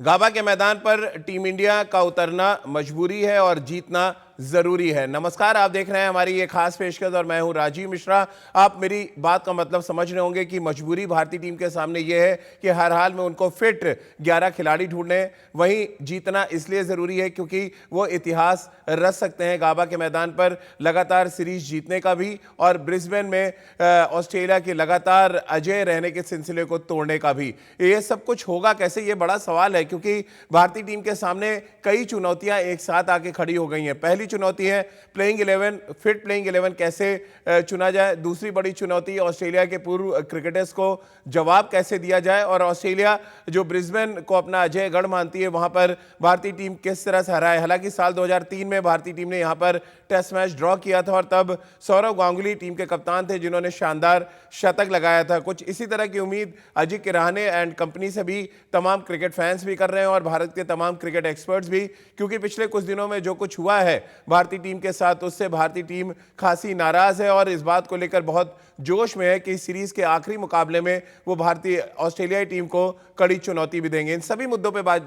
गाबा के मैदान पर टीम इंडिया का उतरना मजबूरी है और जीतना जरूरी है। नमस्कार, आप देख रहे हैं हमारी ये खास पेशकश और मैं हूं राजीव मिश्रा। आप मेरी बात का मतलब समझ रहे होंगे कि मजबूरी भारतीय टीम के सामने ये है कि हर हाल में उनको फिट 11 खिलाड़ी ढूंढने, वहीं जीतना इसलिए जरूरी है क्योंकि वो इतिहास रच सकते हैं गाबा के मैदान पर लगातार सीरीज जीतने का भी और ब्रिस्बेन में ऑस्ट्रेलिया के लगातार अजय रहने के सिलसिले को तोड़ने का भी। ये सब कुछ होगा कैसे, ये बड़ा सवाल है क्योंकि भारतीय टीम के सामने कई चुनौतियां एक साथ आके खड़ी हो गई हैं। पहली चुनौती है प्लेइंग 11, फिट प्लेइंग 11 कैसे चुना जाए। दूसरी बड़ी चुनौती ऑस्ट्रेलिया के पूर्व क्रिकेटर्स को जवाब कैसे दिया जाए और ऑस्ट्रेलिया जो ब्रिस्बेन को अपना अजय गढ़ मानती है वहां पर भारतीय टीम किस तरह से हराए। हालांकि साल 2003 में भारतीय टीम ने यहां पर टेस्ट मैच ड्रॉ किया था और तब सौरव गांगुली टीम के कप्तान थे जिन्होंने शानदार शतक लगाया था। कुछ इसी तरह की उम्मीद अजिंक्य रहाणे एंड कंपनी से भी तमाम क्रिकेट फैंस भी कर रहे हैं और भारत के तमाम क्रिकेट एक्सपर्ट्स भी, क्योंकि पिछले कुछ दिनों में जो कुछ हुआ है भारतीय टीम के साथ उससे भारतीय टीम खासी नाराज है और इस बात को लेकर बहुत जोश में है कि इस सीरीज के आखिरी मुकाबले में वो भारतीय ऑस्ट्रेलियाई टीम को कड़ी चुनौती भी देंगे। इन सभी मुद्दों पे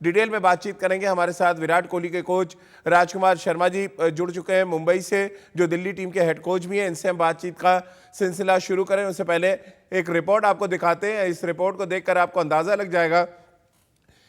डिटेल में बातचीत करेंगे। हमारे साथ विराट कोहली के कोच राजकुमार शर्मा जी जुड़ चुके हैं मुंबई से, जो दिल्ली टीम के हेड कोच भी हैं। इनसे हम बातचीत का सिलसिला शुरू करें उससे पहले एक रिपोर्ट आपको दिखाते हैं। इस रिपोर्ट को देखकर आपको अंदाजा लग जाएगा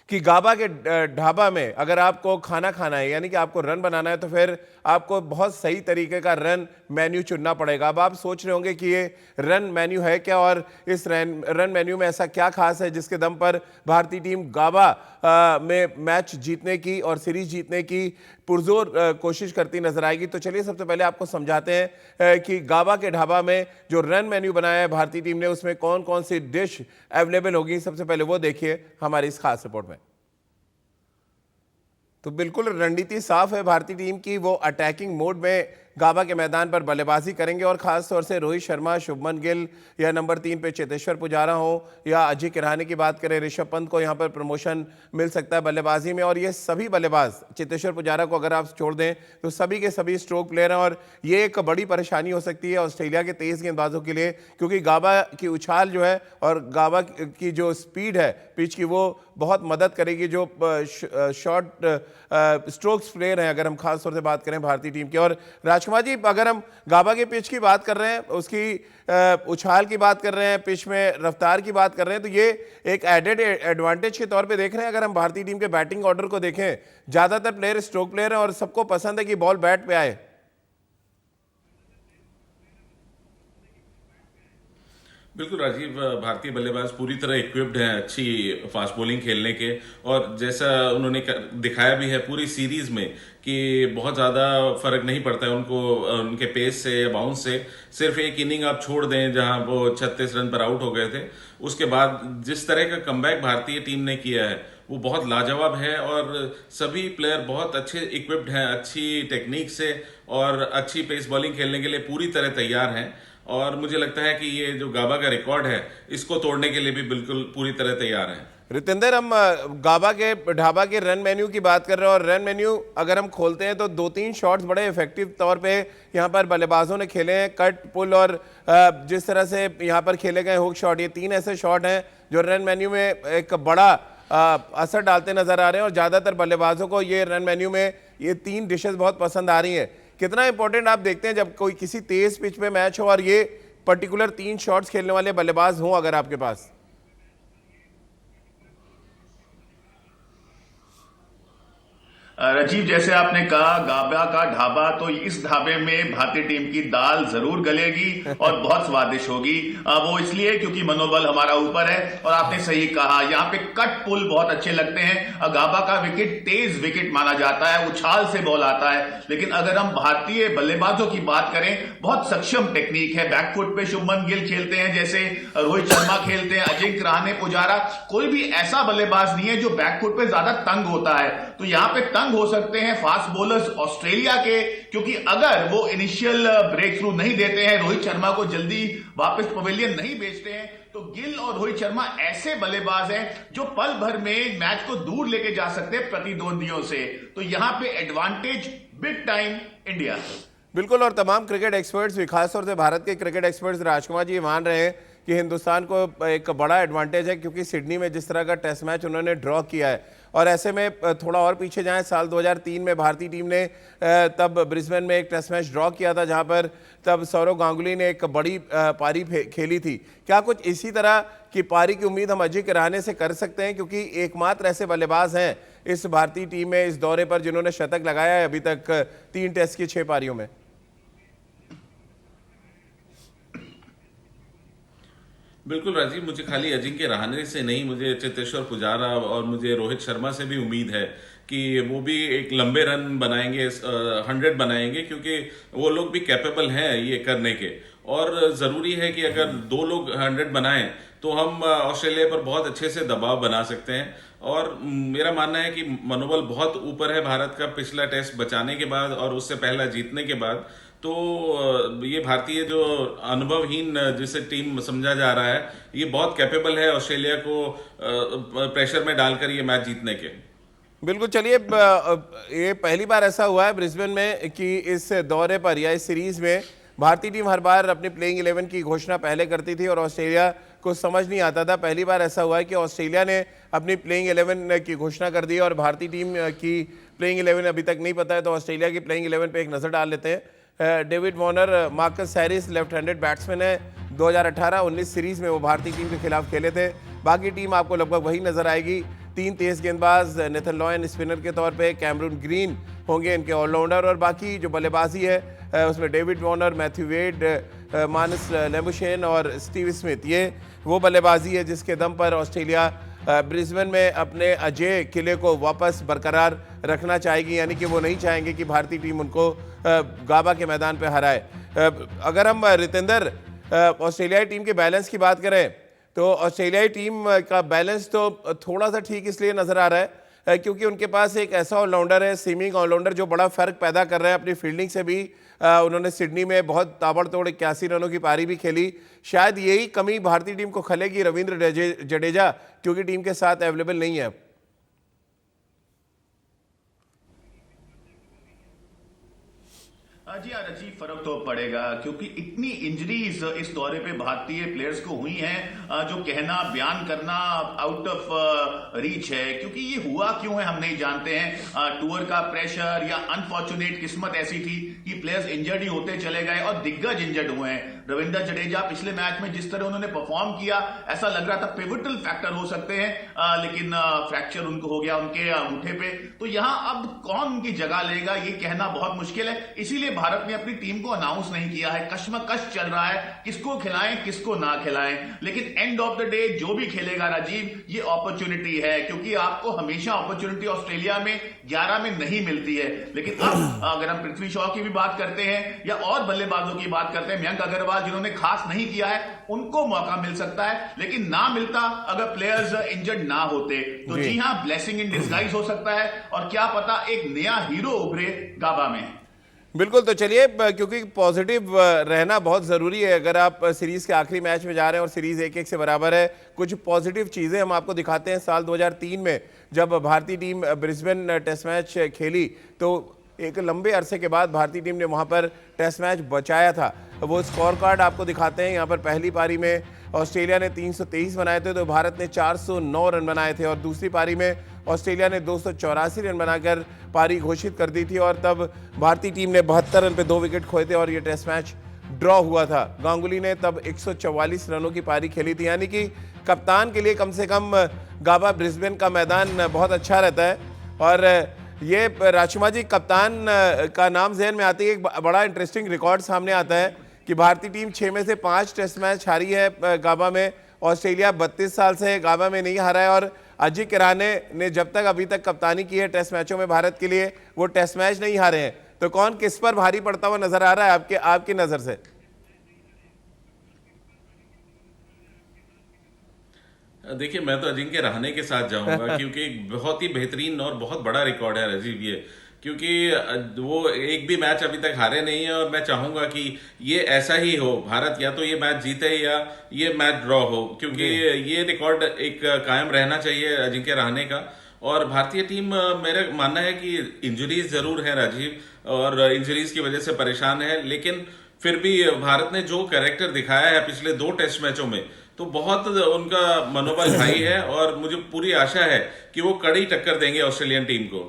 कि गाबा के ढाबा में अगर आपको खाना खाना है, यानी कि आपको रन बनाना है, तो फिर आपको बहुत सही तरीके का रन मेन्यू चुनना पड़ेगा। अब आप सोच रहे होंगे कि ये रन मेन्यू है क्या और इस रन मेन्यू में ऐसा क्या खास है जिसके दम पर भारतीय टीम गाबा में मैच जीतने की और सीरीज जीतने की पुरजोर कोशिश करती नजर आएगी। तो चलिए सबसे पहले आपको समझाते हैं कि गाबा के ढाबा में जो रन मेन्यू बनाया है भारतीय टीम ने उसमें कौन कौन सी डिश अवेलेबल होगी। सबसे पहले वो देखिए हमारी इस खास रिपोर्ट में। तो बिल्कुल रणनीति साफ है भारतीय टीम की, वो अटैकिंग मोड में गाबा के मैदान पर बल्लेबाजी करेंगे और खास तौर से रोहित शर्मा, शुभमन गिल या नंबर 3 पे चेतेश्वर पुजारा हो या अजिंक्य रहाणे की बात करें, ऋषभ पंत को यहां पर प्रमोशन मिल सकता है बल्लेबाजी में। और ये सभी बल्लेबाज, चेतेश्वर पुजारा को अगर आप छोड़ दें तो सभी के सभी स्ट्रोक प्लेयर हैं और ये एक बड़ी परेशानी हो सकती है ऑस्ट्रेलिया के तेज गेंदबाजों के लिए, क्योंकि गाबा की उछाल जो है और गाबा की जो स्पीड है पिच की वो बहुत मदद करेगी। जो शॉर्ट स्ट्रोक्स प्लेयर हैं अगर हम खास तौर से बात करें भारतीय टीम की। और राजकुमार जी, अगर हम गाबा के पिच की बात कर रहे हैं, उसकी उछाल की बात कर रहे हैं, पिच में रफ्तार की बात कर रहे हैं, तो ये एक एडेड एडवांटेज के तौर पे देख रहे हैं। अगर हम भारतीय टीम के बैटिंग ऑर्डर को देखें, ज्यादातर प्लेयर स्ट्रोक प्लेयर हैं और सबको पसंद है कि बॉल बैट पे आए। बिल्कुल राजीव, भारतीय बल्लेबाज पूरी तरह इक्विप्ड हैं अच्छी फास्ट बॉलिंग खेलने के, और जैसा उन्होंने दिखाया भी है पूरी सीरीज में कि बहुत ज़्यादा फर्क नहीं पड़ता है उनको उनके पेस से या बाउंस से। सिर्फ एक इनिंग आप छोड़ दें जहां वो 36 रन पर आउट हो गए थे, उसके बाद जिस तरह का कमबैक भारतीय टीम ने किया है वो बहुत लाजवाब है और सभी प्लेयर बहुत अच्छे इक्विप्ड हैं, अच्छी टेक्निक से और अच्छी पेस बॉलिंग खेलने के लिए पूरी तरह तैयार हैं। और मुझे लगता है कि ये जो गाबा का रिकॉर्ड है इसको तोड़ने के लिए भी बिल्कुल पूरी तरह तैयार हैं। रितेंद्र, हम गाबा के ढाबा के रन मेन्यू की बात कर रहे हैं और रन मेन्यू अगर हम खोलते हैं तो 2-3 शॉट्स बड़े इफेक्टिव तौर पे यहाँ पर बल्लेबाजों ने खेले हैं। कट, पुल और जिस तरह से यहाँ पर खेले गए हुक शॉट, ये 3 ऐसे शॉट हैं जो रन मेन्यू में एक बड़ा असर डालते नजर आ रहे हैं और ज्यादातर बल्लेबाजों को ये रन मेन्यू में ये 3 डिशेस बहुत पसंद आ रही हैं। कितना इंपॉर्टेंट आप देखते हैं जब कोई किसी तेज पिच पे मैच हो और ये पर्टिकुलर 3 शॉट्स खेलने वाले बल्लेबाज हों अगर आपके पास? राजीव, जैसे आपने कहा गाबा का ढाबा, तो इस ढाबे में भारतीय टीम की दाल जरूर गलेगी और बहुत स्वादिष्ट होगी। वो इसलिए क्योंकि मनोबल हमारा ऊपर है और आपने सही कहा, यहाँ पे कट पुल बहुत अच्छे लगते हैं। गाबा का विकेट तेज विकेट माना जाता है, उछाल से बॉल आता है। लेकिन अगर हम भारतीय बल्लेबाजों की बात करें, बहुत सक्षम टेक्निक है। बैकफुट पे शुभमन गिल खेलते हैं, जैसे रोहित शर्मा खेलते हैं, अजिंक्य रहाणे, पुजारा। कोई भी ऐसा बल्लेबाज नहीं है जो बैकफुट पे ज्यादा तंग होता है। तो यहाँ पे तंग हो सकते हैं फास्ट बॉलर्स ऑस्ट्रेलिया के, क्योंकि अगर वो इनिशियल ब्रेक थ्रू नहीं देते हैं, रोहित शर्मा को जल्दी वापस पवेलियन नहीं भेजते हैं, तो गिल और रोहित शर्मा ऐसे बल्लेबाज हैं जो पल भर में मैच को दूर लेके जा सकते हैं प्रतिद्वंदियों से। तो यहां पे एडवांटेज बिग टाइम इंडिया। बिल्कुल, और तमाम क्रिकेट एक्सपर्ट्स भी, खासतौर से भारत के क्रिकेट एक्सपर्ट्स राजकुमार जी मान रहे हैं कि हिंदुस्तान को एक बड़ा एडवांटेज है, क्योंकि सिडनी में जिस तरह का टेस्ट मैच उन्होंने ड्रॉ किया है, और ऐसे में थोड़ा और पीछे जाएं, साल 2003 में भारतीय टीम ने तब ब्रिस्बेन में एक टेस्ट मैच ड्रॉ किया था, जहां पर तब सौरव गांगुली ने एक बड़ी पारी खेली थी। क्या कुछ इसी तरह की पारी की उम्मीद हम अजिंक्य रहाणे से कर सकते हैं, क्योंकि एकमात्र ऐसे बल्लेबाज हैं इस भारतीय टीम में इस दौरे पर जिन्होंने शतक लगाया है अभी तक 3 टेस्ट की 6 पारियों में? बिल्कुल राजीव, मुझे खाली अजिंक्य रहाणे से नहीं, मुझे चेतेश्वर पुजारा और मुझे रोहित शर्मा से भी उम्मीद है कि वो भी एक लंबे रन बनाएंगे, 100 बनाएंगे, क्योंकि वो लोग भी कैपेबल हैं ये करने के। और जरूरी है कि अगर 2 लोग 100 बनाएं तो हम ऑस्ट्रेलिया पर बहुत अच्छे से दबाव बना सकते हैं। और मेरा मानना है कि मनोबल बहुत ऊपर है भारत का पिछला टेस्ट बचाने के बाद और उससे पहला जीतने के बाद। तो ये भारतीय जो अनुभवहीन जिसे टीम समझा जा रहा है, ये बहुत कैपेबल है ऑस्ट्रेलिया को प्रेशर में डालकर ये मैच जीतने के। बिल्कुल। चलिए, ये पहली बार ऐसा हुआ है ब्रिस्बेन में कि इस दौरे पर या इस सीरीज में भारतीय टीम हर बार अपनी प्लेइंग 11 की घोषणा पहले करती थी और ऑस्ट्रेलिया को समझ नहीं आता था। पहली बार ऐसा हुआ है कि ऑस्ट्रेलिया ने अपनी प्लेइंग 11 की घोषणा कर दी और भारतीय टीम की प्लेइंग 11 अभी तक नहीं पता है, तो ऑस्ट्रेलिया की प्लेइंग 11 पे एक नज़र डाल लेते हैं। David Warner, Marcus Harris left handed batsman है। 2018-19 सीरीज में वो भारतीय टीम के खिलाफ खेले थे। बाकी टीम आपको लगभग वही नजर आएगी। 3 तेज गेंदबाज, नेथन लॉयन स्पिनर के तौर पे, कैमरून ग्रीन होंगे इनके ऑलराउंडर, और बाकी जो बल्लेबाजी है उसमें डेविड वॉर्नर, मैथ्यू वेड, मानस लेबुशेन और स्टीव स्मिथ, ये वो बल्लेबाजी है जिसके दम पर ऑस्ट्रेलिया ब्रिस्बेन में अपने अजेय किले को वापस बरकरार रखना चाहेगी, यानी कि वो नहीं चाहेंगे कि भारतीय टीम उनको गाबा के मैदान पे हराए। अगर हम रितेंद्र ऑस्ट्रेलियाई टीम के बैलेंस की बात करें तो ऑस्ट्रेलियाई टीम का बैलेंस तो थोड़ा सा ठीक इसलिए नज़र आ रहा है क्योंकि उनके पास एक ऐसा ऑलराउंडर है, सीमिंग ऑलराउंडर, जो बड़ा फ़र्क पैदा कर रहा है अपनी फील्डिंग से भी। उन्होंने सिडनी में बहुत ताबड़तोड़ 81 रनों की पारी भी खेली। शायद यही कमी भारतीय टीम को खलेगी रविंद्र जडेजा, क्योंकि टीम के साथ अवेलेबल नहीं है। जी हाँ रची, फर्क तो पड़ेगा क्योंकि इतनी इंजरीज इस दौरे पे भारतीय प्लेयर्स को हुई हैं, जो कहना बयान करना आउट ऑफ रीच है, क्योंकि ये हुआ क्यों है हम नहीं जानते हैं। टूर का प्रेशर या अनफॉर्चुनेट किस्मत ऐसी थी कि प्लेयर्स इंजर्ड ही होते चले गए और दिग्गज इंजर्ड हुए हैं। रविंद्र जडेजा पिछले मैच में जिस तरह उन्होंने परफॉर्म किया, ऐसा लग रहा था पिवटल फैक्टर हो सकते हैं, लेकिन फ्रैक्चर उनको हो गया उनके अंगूठे पे। तो यहां अब कौन उनकी जगह लेगा ये कहना बहुत मुश्किल है। इसीलिए भारत ने अपनी टीम को अनाउंस नहीं किया है। कश्मकश चल रहा है किसको खिलाएं किसको ना खिलाएं, लेकिन एंड ऑफ द डे जो भी खेलेगा राजीव, ये अपॉर्चुनिटी है, क्योंकि आपको हमेशा अपॉर्चुनिटी ऑस्ट्रेलिया में 11 में नहीं मिलती है। लेकिन अब अगर हम पृथ्वी शॉ की भी बात करते हैं या और बल्लेबाजों की बात करते हैं, मयंक अग्रवाल जिन्होंने खास नहीं किया है, उनको मौका मिल सकता है, लेकिन ना मिलता अगर प्लेयर्स इंजर्ड ना होते तो जी हां, ब्लेसिंग इन डिस्गाइज हो सकता है और क्या पता एक नया हीरो उभरे गाबा में। बिल्कुल। तो चलिए, क्योंकि पॉजिटिव रहना बहुत ज़रूरी है अगर आप सीरीज़ के आखिरी मैच में जा रहे हैं और सीरीज़ 1-1 से बराबर है, कुछ पॉजिटिव चीज़ें हम आपको दिखाते हैं। साल 2003 में जब भारतीय टीम ब्रिस्बेन टेस्ट मैच खेली तो एक लंबे अरसे के बाद भारतीय टीम ने वहाँ पर टेस्ट मैच बचाया था। वो स्कोर कार्ड आपको दिखाते हैं। यहाँ पर पहली पारी में ऑस्ट्रेलिया ने 323 बनाए थे तो भारत ने 409 रन बनाए थे, और दूसरी पारी में ऑस्ट्रेलिया ने 284 रन बनाकर पारी घोषित कर दी थी, और तब भारतीय टीम ने 72 रन पे 2 विकेट खोए थे और ये टेस्ट मैच ड्रॉ हुआ था। गांगुली ने तब 144 रनों की पारी खेली थी, यानी कि कप्तान के लिए कम से कम गाबा ब्रिस्बेन का मैदान बहुत अच्छा रहता है। और ये राजकुमार जी, कप्तान का नाम जहन में आते ही एक बड़ा इंटरेस्टिंग रिकॉर्ड सामने आता है कि भारतीय टीम 6 में से 5 टेस्ट मैच हारी है गाबा में। ऑस्ट्रेलिया 32 साल से गाबा में नहीं हारा है, और अजिंक्य रहाणे ने जब तक अभी तक कप्तानी की है टेस्ट मैचों में भारत के लिए, वो टेस्ट मैच नहीं हारे हैं। तो कौन किस पर भारी पड़ता हुआ नजर आ रहा है आपकी नजर से? देखिए, मैं तो अजिंक्य रहाणे के साथ जाऊंगा क्योंकि एक बहुत ही बेहतरीन और बहुत बड़ा रिकॉर्ड है राजीव ये, क्योंकि वो एक भी मैच अभी तक हारे नहीं है। और मैं चाहूंगा कि ये ऐसा ही हो, भारत या तो ये मैच जीते या ये मैच ड्रॉ हो, क्योंकि ये रिकॉर्ड एक कायम रहना चाहिए अजिंक्य रहाणे का। और भारतीय टीम, मेरा मानना है कि इंजरीज जरूर है राजीव, और इंजरीज की वजह से परेशान है, लेकिन फिर भी भारत ने जो कैरेक्टर दिखाया है पिछले 2 टेस्ट मैचों में, तो बहुत उनका मनोबल हाई है और मुझे पूरी आशा है कि वो कड़ी टक्कर देंगे ऑस्ट्रेलियन टीम को।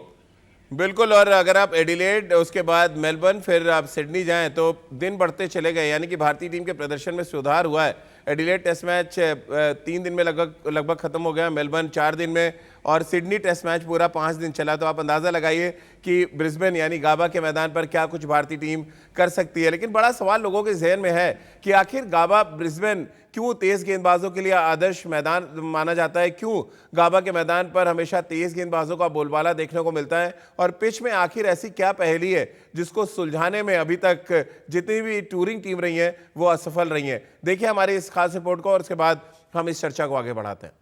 बिल्कुल। और अगर आप एडिलेड, उसके बाद मेलबर्न, फिर आप सिडनी जाएं तो दिन बढ़ते चले गए, यानी कि भारतीय टीम के प्रदर्शन में सुधार हुआ है। एडिलेड टेस्ट मैच 3 दिन में लगभग खत्म हो गया, मेलबर्न 4 दिन में, और सिडनी टेस्ट मैच पूरा 5 दिन चला। तो आप अंदाज़ा लगाइए कि ब्रिस्बेन यानी गाबा के मैदान पर क्या कुछ भारतीय टीम कर सकती है। लेकिन बड़ा सवाल लोगों के जहन में है कि आखिर गाबा ब्रिस्बेन क्यों तेज गेंदबाजों के लिए आदर्श मैदान माना जाता है, क्यों गाबा के मैदान पर हमेशा तेज गेंदबाजों का बोलबाला देखने को मिलता है, और पिच में आखिर ऐसी क्या पहेली है जिसको सुलझाने में अभी तक जितनी भी टूरिंग टीम रही है वो असफल रही है। देखिए हमारी इस खास रिपोर्ट को और उसके बाद हम इस चर्चा को आगे बढ़ाते हैं।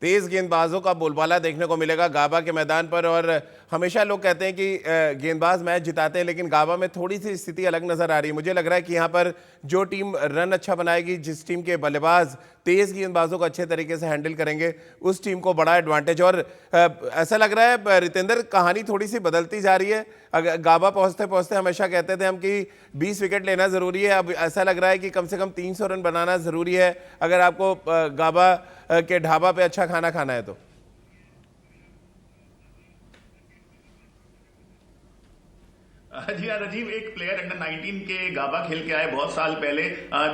तेज गेंदबाजों का बोलबाला देखने को मिलेगा गाबा के मैदान पर, और हमेशा लोग कहते हैं कि गेंदबाज मैच जिताते हैं, लेकिन गाबा में थोड़ी सी स्थिति अलग नजर आ रही है। मुझे लग रहा है कि यहाँ पर जो टीम रन अच्छा बनाएगी, जिस टीम के बल्लेबाज तेज गेंदबाजों को अच्छे तरीके से हैंडल करेंगे, उस टीम को बड़ा एडवांटेज। और ऐसा लग रहा है रितेंद्र, कहानी थोड़ी सी बदलती जा रही है। गाबा पहुंचते पहुंचते हमेशा कहते थे हम कि 20 विकेट लेना जरूरी है, अब ऐसा लग रहा है कि कम से कम 300 रन बनाना जरूरी है अगर आपको गाबा के ढाबा पे अच्छा खाना खाना है तो। जी हाँ राजीव, एक प्लेयर अंडर 19 के गाबा खेल के आए बहुत साल पहले।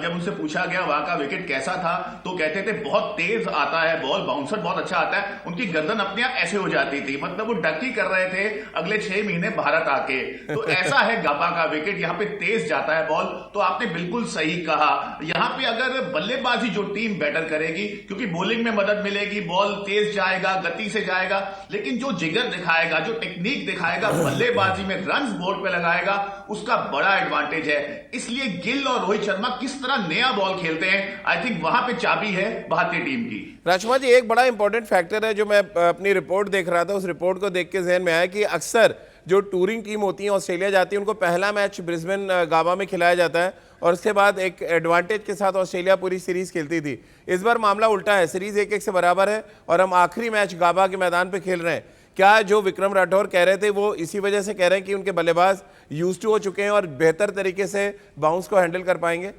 जब उनसे पूछा गया वहां का विकेट कैसा था तो कहते थे बहुत तेज आता है बॉल, बाउंसर बहुत अच्छा आता है। उनकी गर्दन अपने आप ऐसे हो जाती थी, मतलब वो डक ही कर रहे थे अगले 6 महीने भारत आके। तो ऐसा है गाबा का विकेट, यहाँ पे तेज जाता है बॉल। तो आपने बिल्कुल सही कहा, यहाँ पे अगर बल्लेबाजी जो टीम बेटर करेगी, क्योंकि बॉलिंग में मदद मिलेगी, बॉल तेज जाएगा, गति से जाएगा, लेकिन जो जिगर दिखाएगा, जो टेक्निक दिखाएगा बल्लेबाजी में, रन बोर्ड पे लगाएगा, उसका बड़ा एडवांटेज है। इसलिए गिल और रोहित शर्मा किस तरह नया बॉल खेलते हैं, आई थिंक वहां पे चाबी है भारतीय टीम की। राजकुमार जी, एक बड़ा इंपॉर्टेंट फैक्टर है जो मैं अपनी रिपोर्ट देख रहा था, उस रिपोर्ट को देख के जहन में आया कि अक्सर जो टूरिंग टीम होती है, ऑस्ट्रेलिया जाती है, उनको पहला मैच ब्रिस्बेन गाबा में खिलाया जाता है और उसके बाद एक एडवांटेज के साथ ऑस्ट्रेलिया पूरी सीरीज खेलती थी। इस बार मामला उल्टा है, सीरीज 1-1 से बराबर है और हम आखिरी मैच गाबा के मैदान पर खेल रहे हैं। क्या जो विक्रम राठौर कह रहे थे वो इसी वजह से कह रहे हैं कि उनके बल्लेबाज यूज्ड टू हो चुके हैं और बेहतर तरीके से बाउंस को हैंडल कर पाएंगे?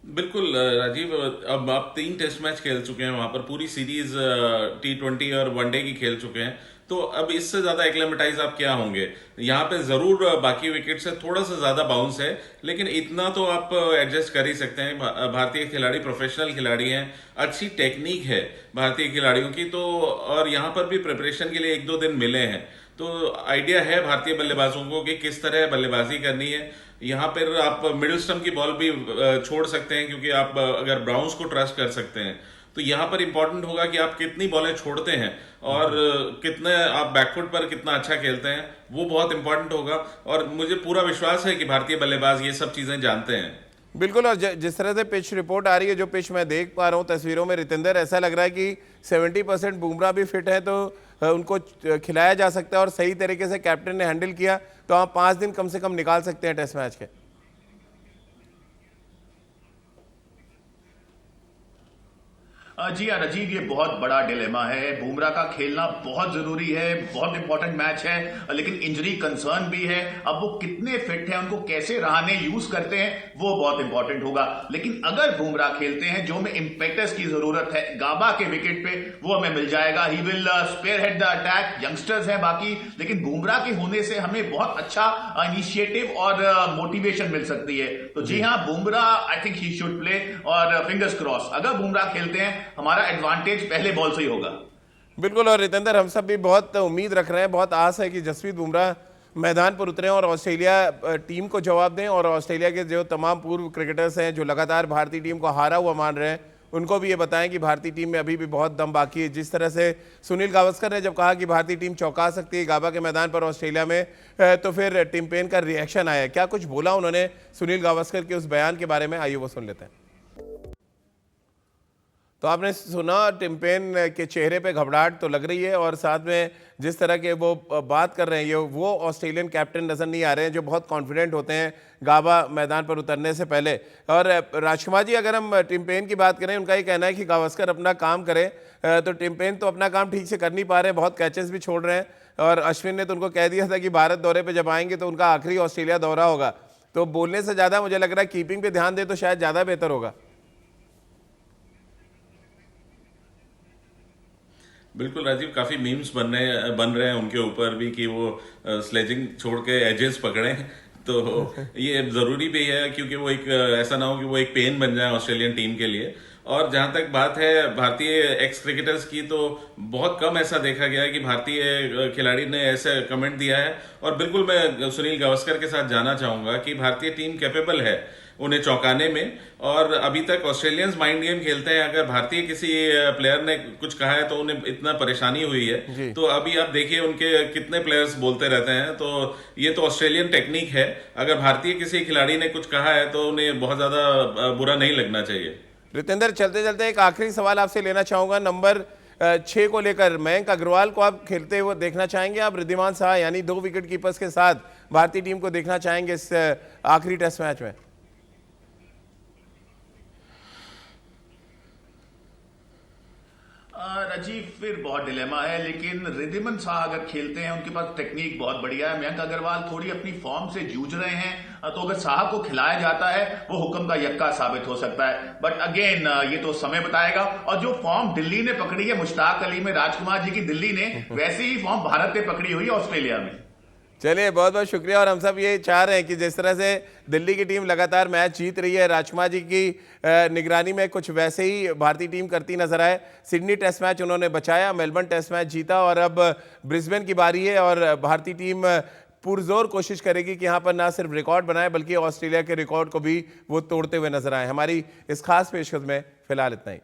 बिल्कुल राजीव, अब आप 3 टेस्ट मैच खेल चुके हैं वहां पर, पूरी सीरीज T20 और वनडे की खेल चुके हैं, तो अब इससे ज्यादा एक्लेमेटाइज आप क्या होंगे। यहाँ पे जरूर बाकी विकेट से थोड़ा सा ज्यादा बाउंस है, लेकिन इतना तो आप एडजस्ट कर ही सकते हैं। भारतीय खिलाड़ी प्रोफेशनल खिलाड़ी हैं, अच्छी टेक्निक है भारतीय खिलाड़ियों की, तो और यहाँ पर भी प्रिपरेशन के लिए 1-2 दिन मिले हैं, तो आइडिया है भारतीय बल्लेबाजों को कि किस तरह बल्लेबाजी करनी है। यहाँ पर आप मिडिल स्टंप की बॉल भी छोड़ सकते हैं, क्योंकि आप अगर ब्राउन्स को ट्रस्ट कर सकते हैं, तो यहाँ पर इंपॉर्टेंट होगा कि आप कितनी बॉलें छोड़ते हैं और कितने आप बैकफुट पर कितना अच्छा खेलते हैं, वो बहुत इंपॉर्टेंट होगा। और मुझे पूरा विश्वास है कि भारतीय बल्लेबाज ये सब चीजें जानते हैं। बिल्कुल। और जिस तरह से पिच रिपोर्ट आ रही है, जो पिच मैं देख पा रहा हूँ तस्वीरों में रितेंद्र, ऐसा लग रहा है कि 70% बुमराह भी फिट है, तो उनको खिलाया जा सकता है और सही तरीके से कैप्टन ने हैंडल किया तो आप 5 दिन कम से कम निकाल सकते हैं टेस्ट मैच के। जी हाँ राजीव, ये बहुत बड़ा डिलेमा है। बुमराह का खेलना बहुत जरूरी है, बहुत इंपॉर्टेंट मैच है, लेकिन इंजरी कंसर्न भी है। अब वो कितने फिट हैं, उनको कैसे रहाने यूज करते हैं, वो बहुत इंपॉर्टेंट होगा। लेकिन अगर बुमराह खेलते हैं, जो हमें इंपैक्टर्स की जरूरत है गाबा के विकेट पे, वो हमें मिल जाएगा। He will spearhead the attack, youngsters हैं बाकी, लेकिन बुमराह के होने से हमें बहुत अच्छा इनिशिएटिव और मोटिवेशन मिल सकती है। तो जी हाँ, Bumrah I think he should play, और फिंगर्स क्रॉस अगर बुमराह खेलते हैं हमारा एडवांटेज पहले बॉल से ही होगा। बिल्कुल। और रितेंद्र, हम सब भी बहुत उम्मीद रख रहे हैं, बहुत आस है कि जसप्रीत बुमराह मैदान पर उतरें और ऑस्ट्रेलिया टीम को जवाब दें, और ऑस्ट्रेलिया के जो तमाम पूर्व क्रिकेटर्स हैं जो लगातार भारतीय टीम को हारा हुआ मान रहे हैं, उनको भी ये बताएं कि भारतीय टीम में अभी भी बहुत दम बाकी है। जिस तरह से सुनील गावस्कर ने जब कहा कि भारतीय टीम चौंका सकती है गाबा के मैदान पर ऑस्ट्रेलिया में, तो फिर टिम पेन का रिएक्शन आया। क्या कुछ बोला उन्होंने सुनील गावस्कर के उस बयान के बारे में, आइए वो सुन लेते हैं। तो आपने सुना टिम पेन के चेहरे पे घबराहट तो लग रही है, और साथ में जिस तरह के वो बात कर रहे हैं, ये वो ऑस्ट्रेलियन कैप्टन नज़र नहीं आ रहे हैं जो बहुत कॉन्फिडेंट होते हैं गाबा मैदान पर उतरने से पहले। और राजकुमार जी, अगर हम टिम पेन की बात करें, उनका ये कहना है कि गावस्कर अपना काम करे, तो टिम पेन तो अपना काम ठीक से कर नहीं पा रहे, बहुत कैचेस भी छोड़ रहे हैं, और अश्विन ने तो उनको कह दिया था कि भारत दौरे पर जब आएंगे तो उनका आखिरी ऑस्ट्रेलिया दौरा होगा। तो बोलने से ज़्यादा मुझे लग रहा है कीपिंग पे ध्यान दे तो शायद ज़्यादा बेहतर होगा। बिल्कुल राजीव, काफी मीम्स बन रहे हैं उनके ऊपर भी कि वो स्लेजिंग छोड़ के एजेस पकड़े, तो ये जरूरी भी है क्योंकि वो एक ऐसा ना हो कि वो एक पेन बन जाए ऑस्ट्रेलियन टीम के लिए। और जहां तक बात है भारतीय एक्स क्रिकेटर्स की, तो बहुत कम ऐसा देखा गया है कि भारतीय खिलाड़ी ने ऐसा कमेंट दिया है। और बिल्कुल मैं सुनील गावस्कर के साथ जाना चाहूंगा कि भारतीय टीम कैपेबल है उन्हें चौंकाने में, और अभी तक ऑस्ट्रेलियंस माइंड गेम खेलते हैं। अगर भारतीय किसी प्लेयर ने कुछ कहा है तो उन्हें इतना परेशानी हुई है, तो अभी आप देखिए उनके कितने प्लेयर्स बोलते रहते हैं। तो ये तो ऑस्ट्रेलियन टेक्निक है, अगर भारतीय किसी खिलाड़ी ने कुछ कहा है तो उन्हें बहुत ज्यादा बुरा नहीं लगना चाहिए। रितेंद्र, चलते चलते एक आखिरी सवाल आपसे लेना चाहूंगा, नंबर 6 को लेकर मयंक अग्रवाल को आप खेलते हुए देखना चाहेंगे? आप रिद्धिमान साहा यानी 2 विकेट कीपर्स के साथ भारतीय टीम को देखना चाहेंगे इस आखिरी टेस्ट मैच में? राजीव, फिर बहुत डिलेमा है, लेकिन रिद्धिमान शाह अगर खेलते हैं, उनके पास टेक्निक बहुत बढ़िया है। मयंक अग्रवाल थोड़ी अपनी फॉर्म से जूझ रहे हैं, तो अगर शाह को खिलाया जाता है वो हुक्म का यक्का साबित हो सकता है। बट अगेन ये तो समय बताएगा। और जो फॉर्म दिल्ली ने पकड़ी है मुश्ताक अली में, राजकुमार जी की दिल्ली ने, वैसी ही फॉर्म भारत ने पकड़ी हुई है ऑस्ट्रेलिया में। चलिए, बहुत बहुत शुक्रिया। और हम सब ये चाह रहे हैं कि जिस तरह से दिल्ली की टीम लगातार मैच जीत रही है, राजकुमार जी की निगरानी में कुछ वैसे ही भारतीय टीम करती नजर आए। सिडनी टेस्ट मैच उन्होंने बचाया, मेलबर्न टेस्ट मैच जीता, और अब ब्रिस्बेन की बारी है, और भारतीय टीम पुरजोर कोशिश करेगी कि यहाँ पर ना सिर्फ रिकॉर्ड बनाए बल्कि ऑस्ट्रेलिया के रिकॉर्ड को भी वो तोड़ते हुए नजर आए। हमारी इस खास पेशकश में फिलहाल इतना ही।